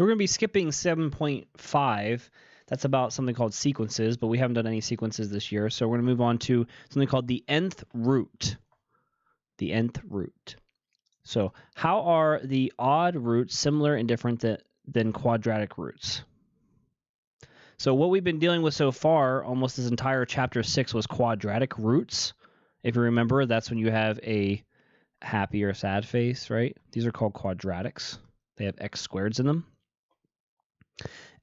We're going to be skipping 7.5. That's about something called sequences, but we haven't done any sequences this year. So we're going to move on to something called the nth root. The nth root. So how are the odd roots similar and different than quadratic roots? So what we've been dealing with so far, almost this entire chapter 6, was quadratic roots. If you remember, that's when you have a happy or sad face, right? These are called quadratics. They have x squareds in them.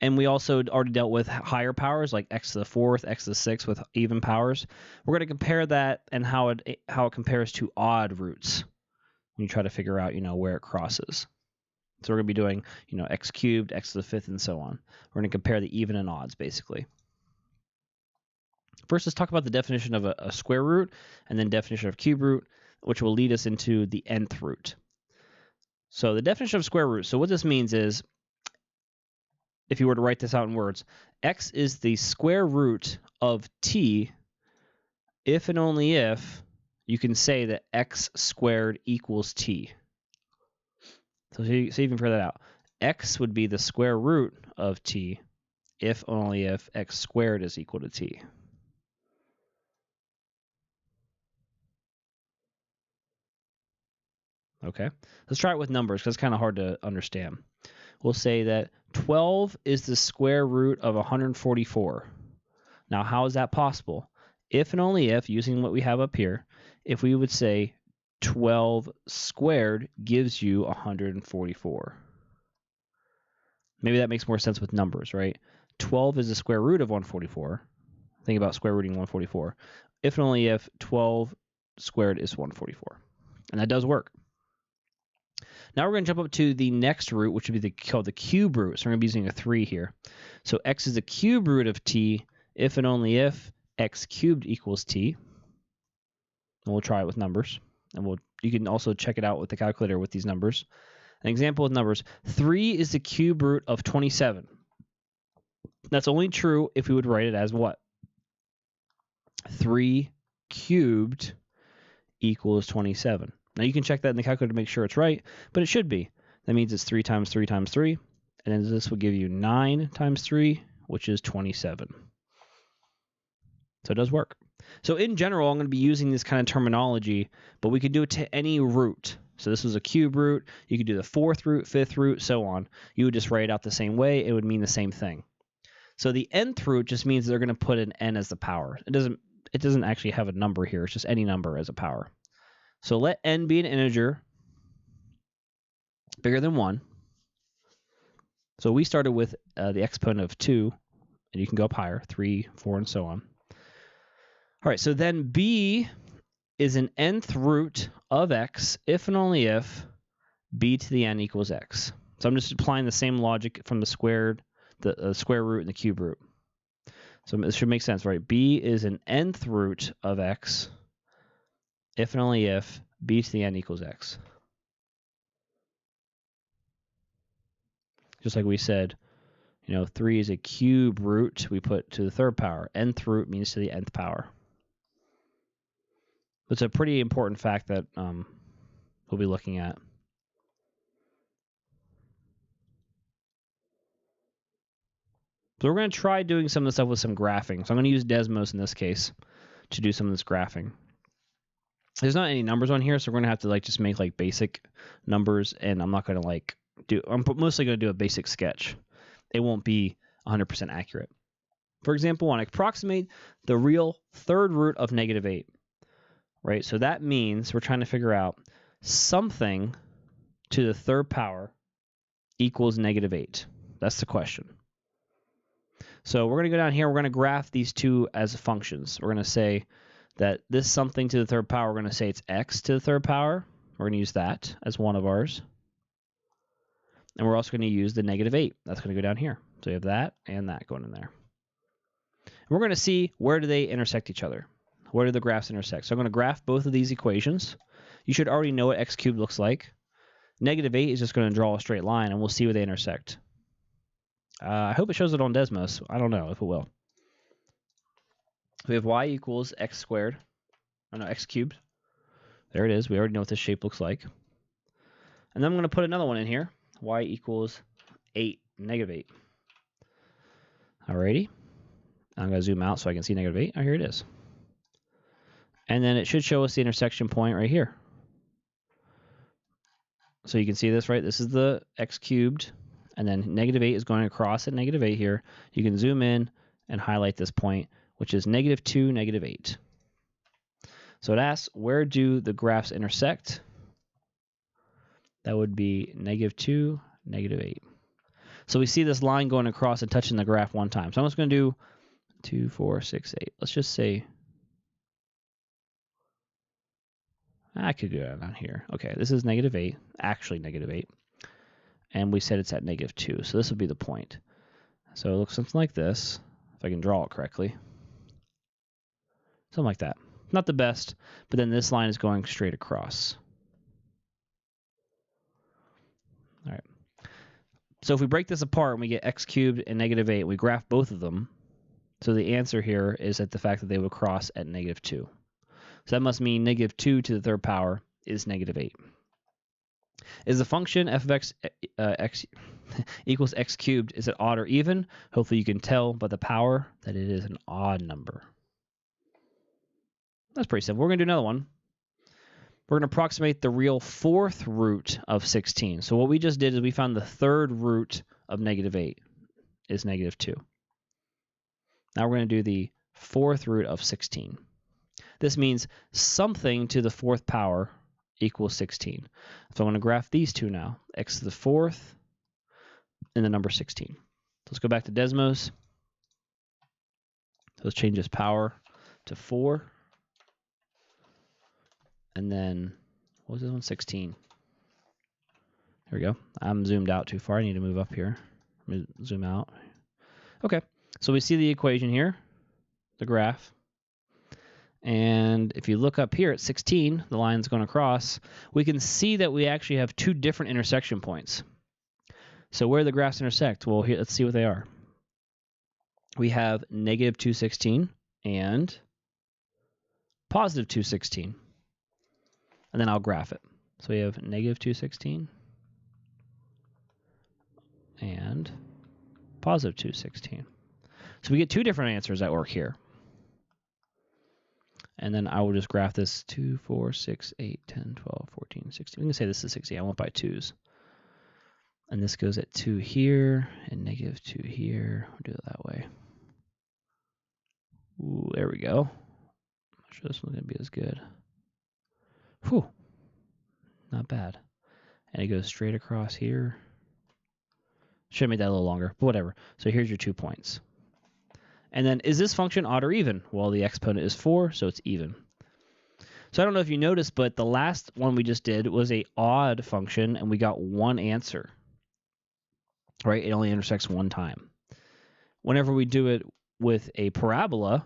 And we also already dealt with higher powers like x to the fourth, x to the sixth with even powers. We're going to compare that and how it compares to odd roots when you try to figure out, where it crosses. So we're going to be doing, x cubed, x to the fifth, and so on. We're going to compare the even and odds, basically. First, let's talk about the definition of a square root and then definition of cube root, which will lead us into the nth root. So the definition of square root. So what this means is, if you were to write this out in words, x is the square root of t if and only if you can say that x squared equals t. So you can figure that out. X would be the square root of t if only if x squared is equal to t. Okay, let's try it with numbers because it's kind of hard to understand. We'll say that 12 is the square root of 144. Now, how is that possible? If and only if, using what we have up here, if we would say 12 squared gives you 144. Maybe that makes more sense with numbers, right? 12 is the square root of 144. Think about square rooting 144. If and only if 12 squared is 144. And that does work. Now we're going to jump up to the next root, which would be called the cube root. So we're going to be using a 3 here. So x is the cube root of t if and only if x cubed equals t. And we'll try it with numbers. And you can also check it out with the calculator with these numbers. An example with numbers. 3 is the cube root of 27. That's only true if we would write it as what? 3 cubed equals 27. Now you can check that in the calculator to make sure it's right, but it should be. That means it's 3 times 3 times 3, and then this will give you 9 times 3, which is 27. So it does work. So in general, I'm going to be using this kind of terminology, but we could do it to any root. So this was a cube root. You could do the fourth root, fifth root, so on. You would just write it out the same way. It would mean the same thing. So the nth root just means they're going to put an n as the power. It doesn't actually have a number here. It's just any number as a power. So let n be an integer bigger than 1. So we started with the exponent of 2, and you can go up higher, 3, 4, and so on. All right, so then b is an nth root of x if and only if b to the n equals x. So I'm just applying the same logic from the square root and the cube root. So this should make sense, right? b is an nth root of x if and only if b to the n equals x. Just like we said, 3 is a cube root we put to the third power. Nth root means to the nth power. It's a pretty important fact that we'll be looking at. So we're going to try doing some of this stuff with some graphing. So I'm going to use Desmos in this case to do some of this graphing. There's not any numbers on here, so we're going to have to just make basic numbers, and I'm not going to I'm mostly going to do a basic sketch. It won't be 100% accurate. For example, I want to approximate the real third root of -8. Right? So that means we're trying to figure out something to the third power equals -8. That's the question. So we're going to go down here. We're going to graph these two as functions. We're going to say that this something to the third power, we're going to say it's x to the third power. We're going to use that as one of ours. And we're also going to use the -8. That's going to go down here. So you have that and that going in there. And we're going to see where do they intersect each other. Where do the graphs intersect? So I'm going to graph both of these equations. You should already know what x cubed looks like. -8 is just going to draw a straight line, and we'll see where they intersect. I hope it shows it on Desmos. I don't know if it will. We have y equals x squared. Oh, no, x cubed. There it is. We already know what this shape looks like. And then I'm going to put another one in here. Y equals 8 negative 8. Alrighty. I'm going to zoom out so I can see negative 8. Oh, here it is. And then it should show us the intersection point right here. So you can see this, right? This is the x cubed, and then negative 8 is going across at negative 8 here. You can zoom in and highlight this point, which is negative 2, negative 8. So it asks, where do the graphs intersect? That would be negative 2, negative 8. So we see this line going across and touching the graph one time. So I'm just going to do 2, 4, 6, 8. Let's just say, I could go down here. Okay, this is negative 8, actually negative 8. And we said it's at negative 2, so this would be the point. So it looks something like this, if I can draw it correctly. Something like that. Not the best, but then this line is going straight across. All right. So if we break this apart and we get x cubed and negative 8, we graph both of them. So the answer here is at the fact that they would cross at negative 2. So that must mean negative 2 to the third power is negative 8. Is the function f of x equals x cubed, is it odd or even? Hopefully you can tell by the power that it is an odd number. That's pretty simple. We're going to do another one. We're going to approximate the real fourth root of 16. So what we just did is we found the third root of negative 8 is negative 2. Now we're going to do the fourth root of 16. This means something to the fourth power equals 16. So I'm going to graph these two now, x to the fourth and the number 16. Let's go back to Desmos. Let's change this power to 4. And then, what was this one? 16. There we go. I'm zoomed out too far. I need to move up here. Let me zoom out. Okay, so we see the equation here, the graph. And if you look up here at 16, the line's going across, we can see that we actually have two different intersection points. So where the graphs intersect? Well, here, let's see what they are. We have negative 216 and positive 216. And then I'll graph it. So we have negative 216 and positive 216. So we get two different answers that work here. And then I will just graph this 2, 4, 6, 8, 10, 12, 14, 16. We can say this is 16. I went by 2s. And this goes at 2 here and negative 2 here. We'll do it that way. Ooh, there we go. I'm sure this one's going to be as good. Whew. Not bad. And it goes straight across here. Should have made that a little longer, but whatever. So here's your 2 points. And then, is this function odd or even? Well, the exponent is 4, so it's even. So I don't know if you noticed, but the last one we just did was an odd function, and we got one answer. Right? It only intersects one time. Whenever we do it with a parabola,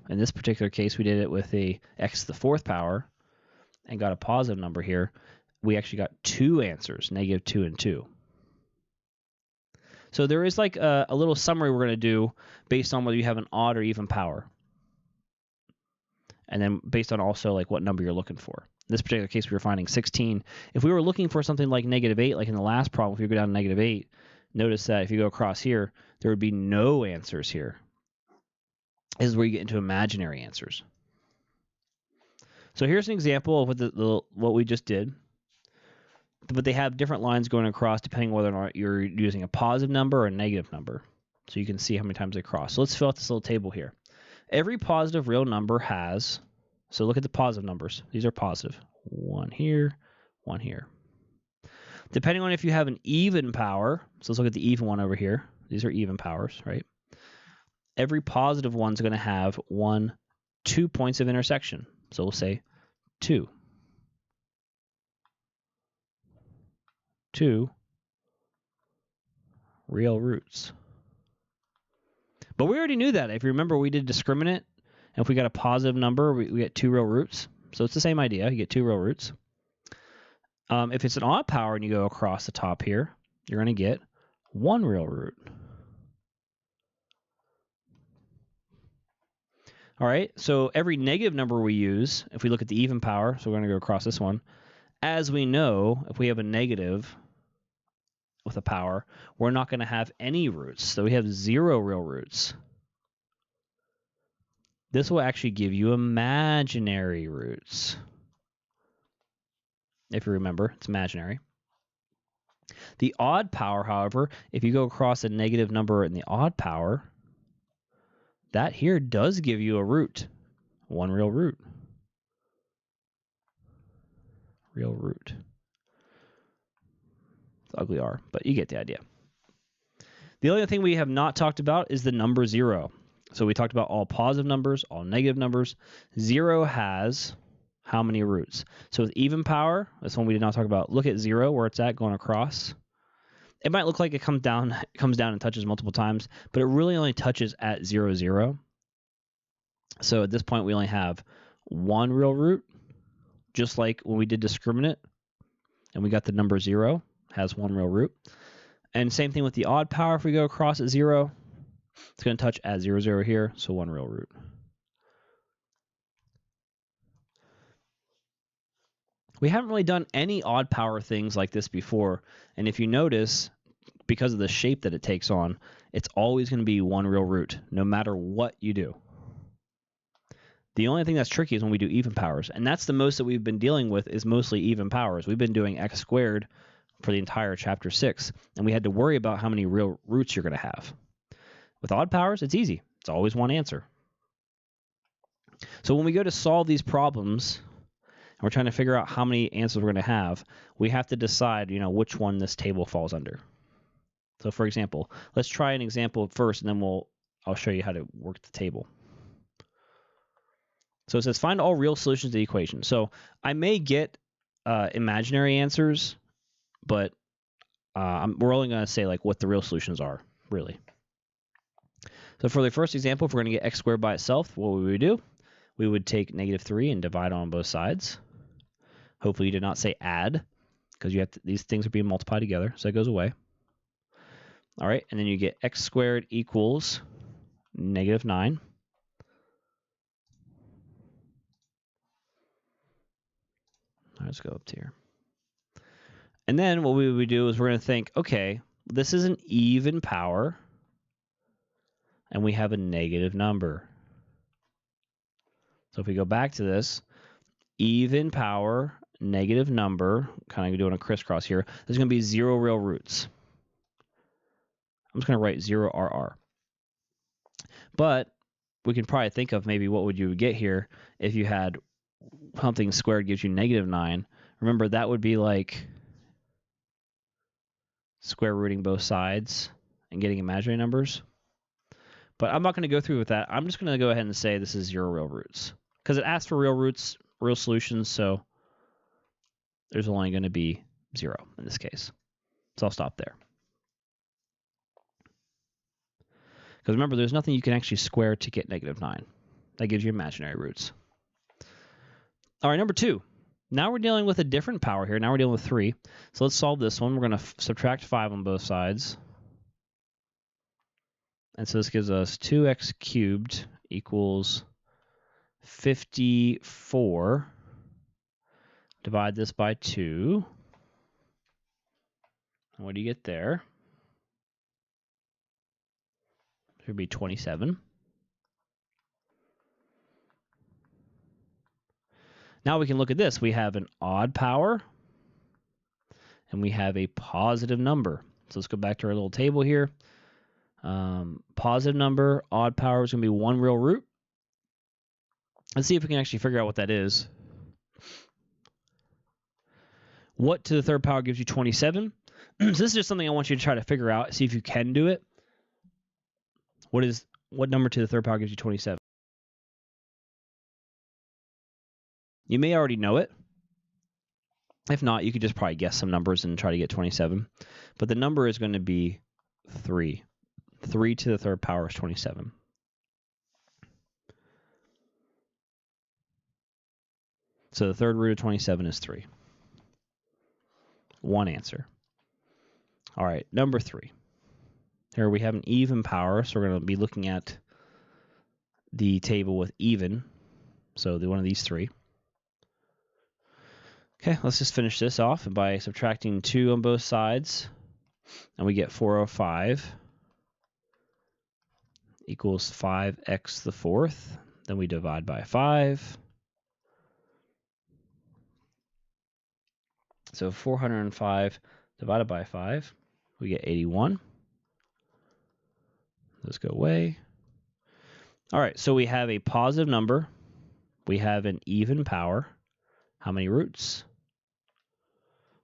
in this particular case, we did it with a x to the fourth power and got a positive number here, we actually got two answers, negative 2 and 2. So there is like a little summary we're going to do based on whether you have an odd or even power. And then based on also like what number you're looking for. In this particular case, we were finding 16. If we were looking for something like negative 8, like in the last problem, if you go down to negative 8, notice that if you go across here, there would be no answers here. This is where you get into imaginary answers. So here's an example of what we just did. But they have different lines going across depending whether or not you're using a positive number or a negative number. So you can see how many times they cross. So let's fill out this little table here. Every positive real number has, so look at the positive numbers. These are positive. 1 here, 1 here. Depending on if you have an even power, so let's look at the even one over here. These are even powers, right? Every positive one's going to have 2 points of intersection. So we'll say 2. 2 real roots. But we already knew that. If you remember, we did discriminant. And if we got a positive number, we get 2 real roots. So it's the same idea. You get 2 real roots. If it's an odd power and you go across the top here, you're going to get 1 real root. All right, so every negative number we use, if we look at the even power, so we're going to go across this one, as we know, if we have a negative, with a power, we're not going to have any roots. So we have 0 real roots. This will actually give you imaginary roots. If you remember, it's imaginary. The odd power, however, if you go across a negative number in the odd power, that here does give you a root. 1 real root. Real root. It's ugly R, but you get the idea. The only thing we have not talked about is the number 0. So we talked about all positive numbers, all negative numbers. 0 has how many roots? So with even power, that's one we did not talk about. Look at 0, where it's at going across. It might look like it comes down and touches multiple times, but it really only touches at 0, 0. So at this point, we only have 1 real root, just like when we did discriminant, and we got the number 0, has 1 real root. And same thing with the odd power. If we go across at 0, it's going to touch at 0, 0 here, so 1 real root. We haven't really done any odd power things like this before, and if you notice, because of the shape that it takes on, it's always going to be 1 real root, no matter what you do. The only thing that's tricky is when we do even powers, and that's the most that we've been dealing with is mostly even powers. We've been doing x squared for the entire chapter 6, and we had to worry about how many real roots you're going to have. With odd powers, it's easy. It's always one answer. So when we go to solve these problems, and we're trying to figure out how many answers we're going to have, we have to decide, which one this table falls under. So for example, let's try an example first, and then I'll show you how to work the table. So it says find all real solutions to the equation. So I may get imaginary answers, but we're only going to say like what the real solutions are, really. So for the first example, if we're going to get x squared by itself, what would we do? We would take -3 and divide on both sides. Hopefully you did not say add, because these things are being multiplied together, so that goes away. All right, and then you get x squared equals -9. Let's go up to here. And then what we would do is we're going to think, okay, this is an even power, and we have a negative number. So if we go back to this, even power, negative number, kind of doing a crisscross here, there's going to be 0 real roots. I'm just going to write 0 RR. But we can probably think of maybe what would you get here if you had something squared gives you -9. Remember, that would be like square rooting both sides and getting imaginary numbers. But I'm not going to go through with that. I'm just going to go ahead and say this is 0 real roots, because it asks for real roots, real solutions, so there's only going to be 0 in this case. So I'll stop there. Because remember, there's nothing you can actually square to get -9. That gives you imaginary roots. All right, number 2. Now we're dealing with a different power here. Now we're dealing with 3. So let's solve this one. We're going to subtract 5 on both sides. And so this gives us 2x cubed equals 54. Divide this by 2. And what do you get there? It would be 27. Now we can look at this. We have an odd power, and we have a positive number. So let's go back to our little table here. Positive number, odd power is going to be 1 real root. Let's see if we can actually figure out what that is. What to the third power gives you 27? So this is just something I want you to try to figure out, see if you can do it. What number to the third power gives you 27? You may already know it. If not, you could just probably guess some numbers and try to get 27. But the number is going to be 3. 3 to the third power is 27. So the third root of 27 is 3. One answer. All right, number 3. Here we have an even power, so we're going to be looking at the table with even. So one of these 3. Okay, let's just finish this off by subtracting 2 on both sides. and we get 405 equals 5x to the fourth. Then we divide by 5. So 405 divided by 5, we get 81. Those go away. All right, so we have a positive number. We have an even power. How many roots?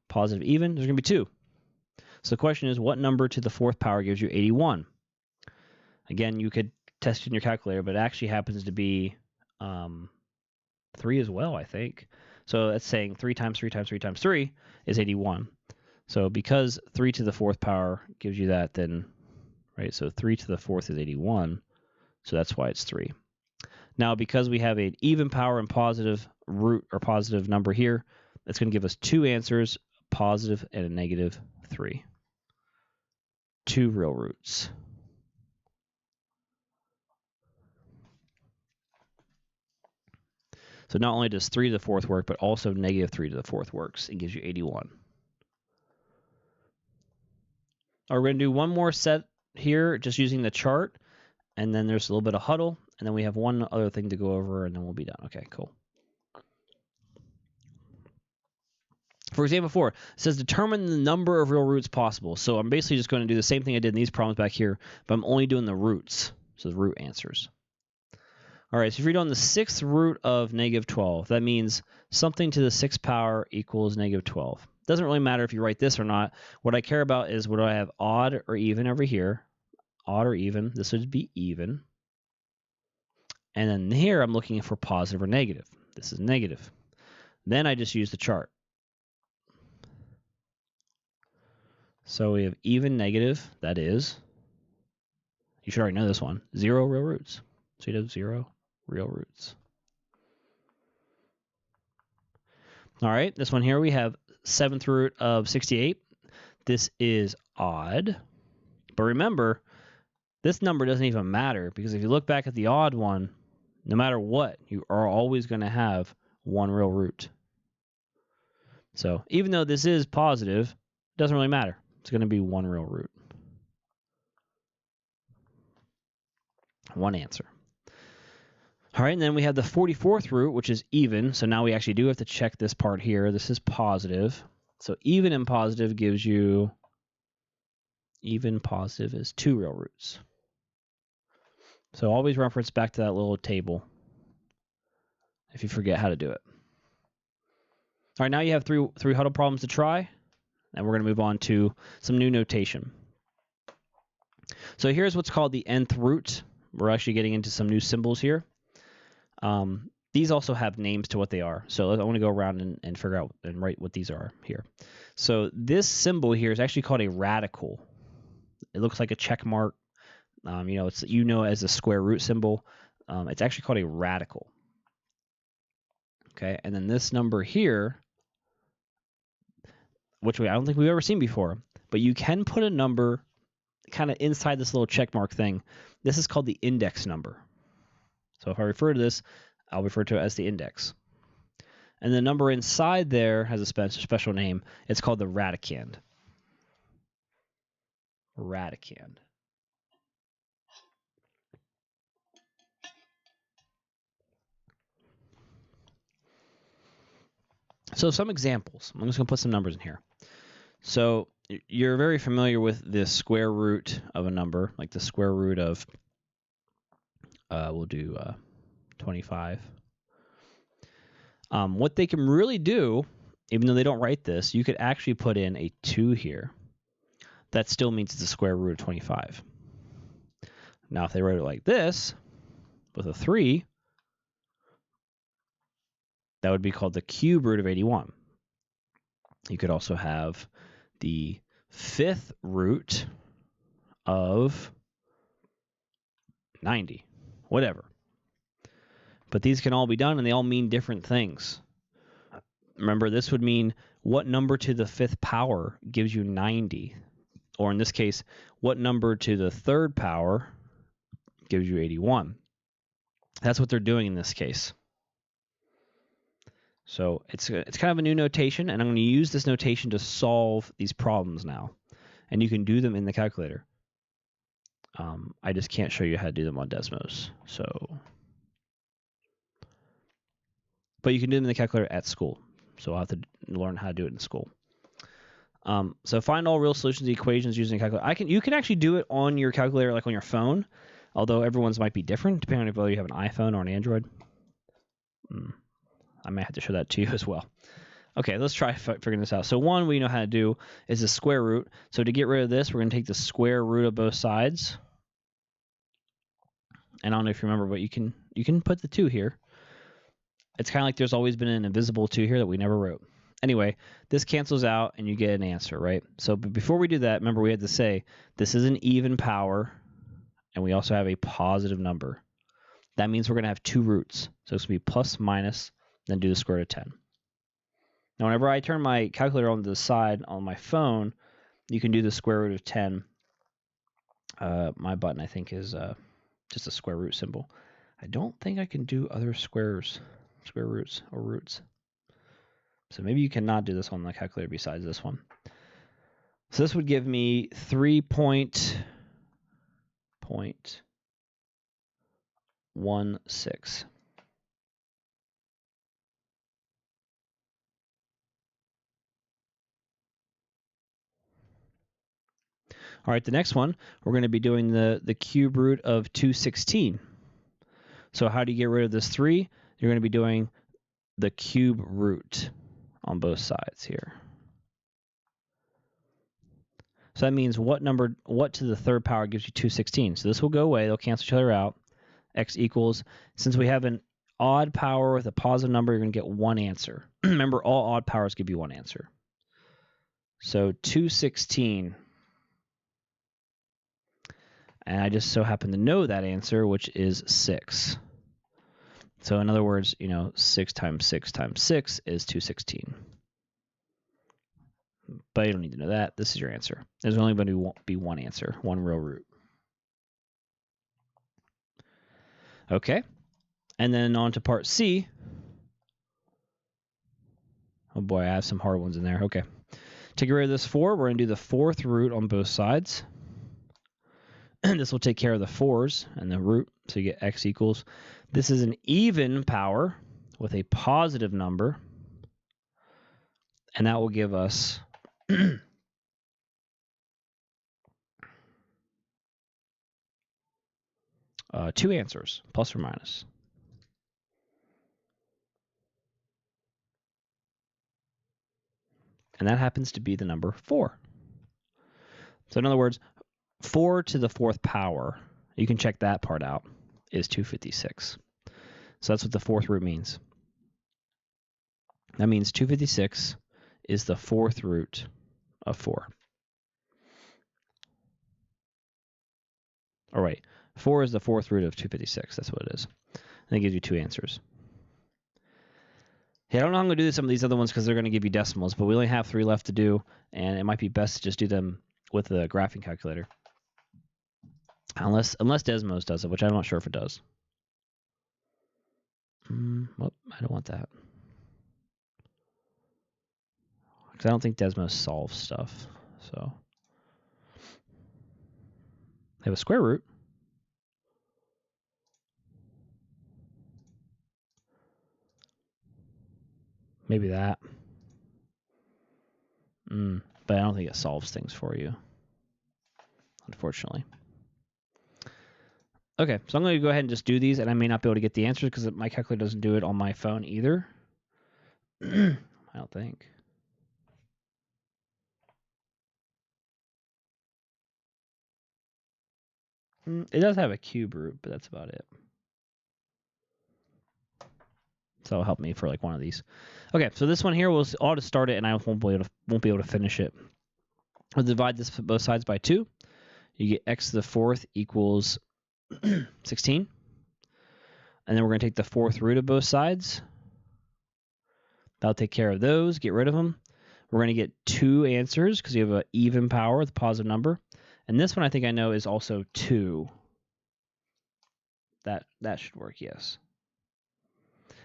Positive even, there's going to be 2. So the question is, what number to the fourth power gives you 81? Again, you could test it in your calculator, but it actually happens to be 3 as well, I think. So that's saying 3 times 3 times 3 times 3 is 81. So because 3 to the fourth power gives you that, then, right, so 3 to the fourth is 81. So that's why it's 3. Now, because we have an even power and positive root or positive number here, it's going to give us 2 answers, a positive and a negative 3. 2 real roots. So not only does 3 to the fourth work, but also negative 3 to the fourth works. It gives you 81. We're going to do one more set here, just using the chart, and then there's a little bit of huddle, and then we have one other thing to go over, and then we'll be done. Okay, cool. For example 4, it says determine the number of real roots possible. So I'm basically just going to do the same thing I did in these problems back here, but I'm only doing the roots, so the root answers. All right, so if you're doing the 6th root of negative 12, that means something to the 6th power equals negative 12. Doesn't really matter if you write this or not. What I care about is what do I have, odd or even over here. Odd or even, this would be even. And then here I'm looking for positive or negative. This is negative. Then I just use the chart. So we have even, negative, that is, you should already know this one, 0 real roots. So you'd have 0 real roots. All right, this one here we have 7th root of 68. This is odd. But remember, this number doesn't even matter because if you look back at the odd one, no matter what, you are always going to have 1 real root. So even though this is positive, it doesn't really matter. It's going to be 1 real root. 1 answer. All right, and then we have the 44th root, which is even. So now we actually do have to check this part here. This is positive. So even and positive gives you, even positive is 2 real roots. So always reference back to that little table if you forget how to do it. All right, now you have three huddle problems to try, and we're going to move on to some new notation. So here's what's called the nth root. We're actually getting into some new symbols here. These also have names to what they are. So I want to go around and figure out and write what these are here. So this symbol here is actually called a radical. It looks like a check mark. It's as a square root symbol. It's actually called a radical. Okay, and then this number here, which I don't think we've ever seen before, but you can put a number kind of inside this little check mark thing. This is called the index number. So if I refer to this, I'll refer to it as the index. And the number inside there has a special name. It's called the radicand. Radicand. So some examples. I'm just going to put some numbers in here. So you're very familiar with the square root of a number, like the square root of, we'll do 25. What they can really do, even though they don't write this, you could actually put in a 2 here. That still means it's the square root of 25. Now, if they wrote it like this, with a 3, that would be called the cube root of 81. You could also have the 5th root of 90, whatever. But these can all be done, and they all mean different things. Remember, this would mean what number to the 5th power gives you 90? Or in this case, what number to the 3rd power gives you 81? That's what they're doing in this case. So it's kind of a new notation, and I'm going to use this notation to solve these problems now. and you can do them in the calculator. I just can't show you how to do them on Desmos. But you can do them in the calculator at school. So I'll have to learn how to do it in school. So find all real solutions to equations using a calculator. You can actually do it on your calculator, like on your phone, although everyone's might be different depending on whether you have an iPhone or an Android. I may have to show that to you as well. Okay, let's try figuring this out. So one we know how to do is the square root. So to get rid of this, we're going to take the square root of both sides. And I don't know if you remember, but you can put the 2 here. It's kind of like there's always been an invisible 2 here that we never wrote. Anyway, this cancels out and you get an answer, right? So but before we do that, remember we had to say this is an even power and we also have a positive number. That means we're going to have 2 roots. So it's going to be plus, minus, then do the square root of 10. Now, whenever I turn my calculator on the side on my phone, you can do the square root of 10. My button, I think, is just a square root symbol. I don't think I can do other square roots or roots. So maybe you cannot do this on the calculator besides this one. So this would give me 3.16. All right, the next one, we're going to be doing the cube root of 216. So how do you get rid of this 3? You're going to be doing the cube root on both sides here. So that means what to the third power gives you 216. So this will go away. They'll cancel each other out. X equals, since we have an odd power with a positive number, you're going to get one answer. Remember, all odd powers give you one answer. So 216. And I just so happen to know that answer, which is 6. So in other words, 6 times 6 times 6 is 216. But you don't need to know that. This is your answer. There's only going to be one answer, one real root. Okay. And then on to part C. Oh boy, I have some hard ones in there. Okay. To get rid of this 4, we're going to do the 4th root on both sides. This will take care of the 4s and the root. So you get x equals. This is an even power with a positive number. And that will give us 2 answers, plus or minus. And that happens to be the number 4. So in other words, 4 to the 4th power, you can check that part out, is 256. So that's what the 4th root means. That means 256 is the 4th root of 4. All right, 4 is the 4th root of 256. That's what it is. And it gives you 2 answers. Hey, I don't know how I'm going to do some of these other ones because they're going to give you decimals, but we only have 3 left to do, and it might be best to just do them with the graphing calculator. Unless Desmos does it, which I'm not sure if it does. Well, I don't want that. Because I don't think Desmos solves stuff. So they have a square root. Maybe that. But I don't think it solves things for you, unfortunately. Okay, so I'm going to go ahead and just do these, and I may not be able to get the answers because my calculator doesn't do it on my phone either. I don't think. It does have a cube root, but that's about it. So it'll help me for like one of these. Okay, so this one here, I'll just start it, and I won't be able to finish it. We'll divide this both sides by 2. You get x to the 4th equals 16. And then we're going to take the 4th root of both sides. That'll take care of those. Get rid of them. We're going to get 2 answers because you have an even power with a positive number. And this one I think I know is also 2. That should work, yes.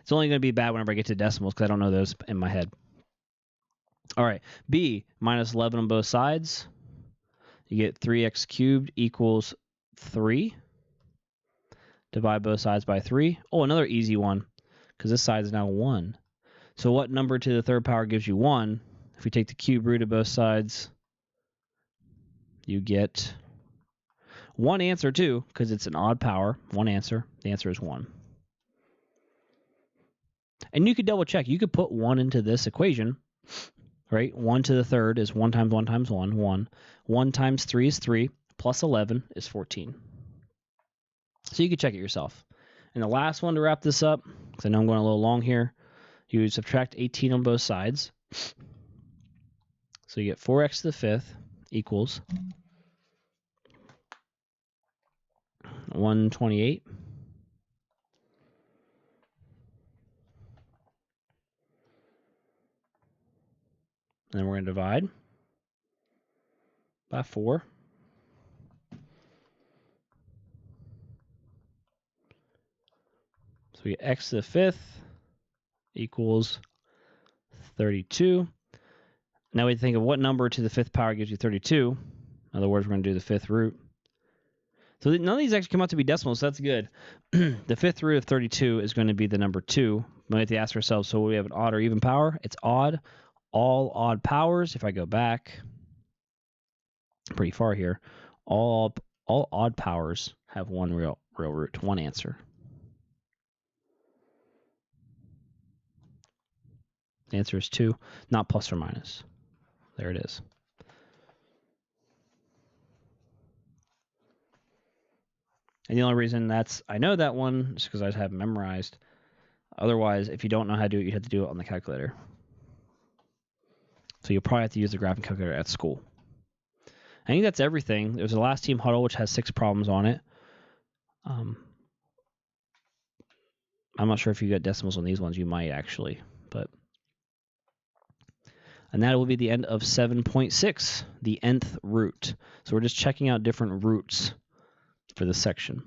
It's only going to be bad whenever I get to decimals because I don't know those in my head. All right, b, minus 11 on both sides. You get 3x cubed equals 3. Divide both sides by 3. Oh, another easy one, because this side is now 1. So what number to the third power gives you 1? If we take the cube root of both sides, you get 1 answer too, because it's an odd power. 1 answer. The answer is 1. And you could double check. You could put 1 into this equation, right? 1 to the third is 1 times 1 times 1, 1. 1 times 3 is 3, plus 11 is 14. So you can check it yourself. And the last one to wrap this up, because I know I'm going a little long here, you would subtract 18 on both sides. So you get 4x to the 5th equals 128. And then we're going to divide by 4. So we get x to the 5th equals 32. Now we think of what number to the 5th power gives you 32. In other words, we're going to do the 5th root. So none of these actually come out to be decimals, so that's good. The 5th root of 32 is going to be the number 2. We have to ask ourselves, so we have an odd or even power? It's odd. All odd powers, if I go back pretty far here, all odd powers have one real root, one answer. The answer is 2, not plus or minus. There it is. And the only reason I know that one is because I have it memorized. Otherwise, if you don't know how to do it, you have to do it on the calculator. So you'll probably have to use the graphing calculator at school. I think that's everything. There's a last team huddle, which has 6 problems on it. I'm not sure if you got decimals on these ones. You might actually, but. And that will be the end of 7.6, the nth root. So we're just checking out different roots for this section.